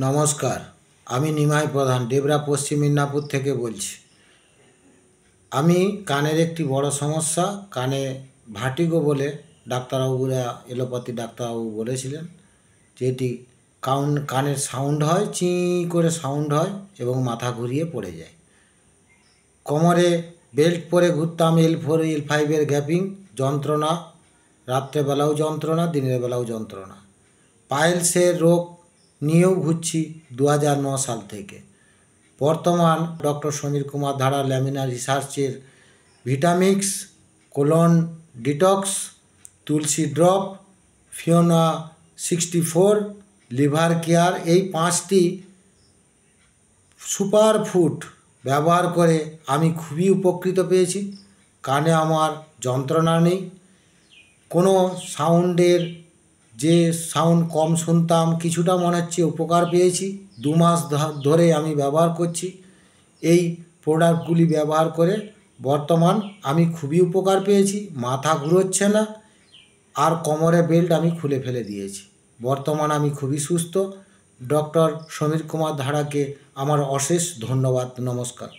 নমস্কার, আমি নিমাই প্রধান ডেবরা পশ্চিম মিদনাপুর থেকে বলছি। আমি কানের একটি বড় সমস্যা, কানে ভার্টিগো বলে ডাক্তারবাবুরা, এলোপ্যাথি ডাক্তারবাবু বলেছিলেন যে এটি কানের সাউন্ড হয়, চিঁ করে সাউন্ড হয় এবং মাথা ঘুরিয়ে পড়ে যায়। কোমরে বেল্ট পরে ঘুরতাম, L4 L5 গ্যাপিং, যন্ত্রণা, রাত্রেবেলাও যন্ত্রণা, দিনের বেলাও যন্ত্রণা। পাইলসের রোগ নিয়েও ঘুরছি 2009 সাল থেকে। বর্তমান ডক্টর সমীর কুমার ধারা ল্যামিনার রিসার্চের ভিটামিক্স, কোলন ডিটক্স, তুলসী ড্রপ, ফিওনা 64, লিভার কেয়ার, এই 5টি সুপার ফুড ব্যবহার করে আমি খুবই উপকৃত পেয়েছি। কানে আমার যন্ত্রণা নেই, কোনো সাউন্ডের যে সাউন্ড কম শুনতাম, কিছুটা মনে হচ্ছে উপকার পেয়েছি। 2 মাস ধরে আমি ব্যবহার করছি। এই প্রোডাক্টগুলি ব্যবহার করে বর্তমান আমি খুবই উপকার পেয়েছি। মাথা ঘুরোচ্ছে না, আর কোমরে বেল্ট আমি খুলে ফেলে দিয়েছি। বর্তমান আমি খুবই সুস্থ। ডক্টর সমীর কুমার ধারাকে আমার অশেষ ধন্যবাদ। নমস্কার।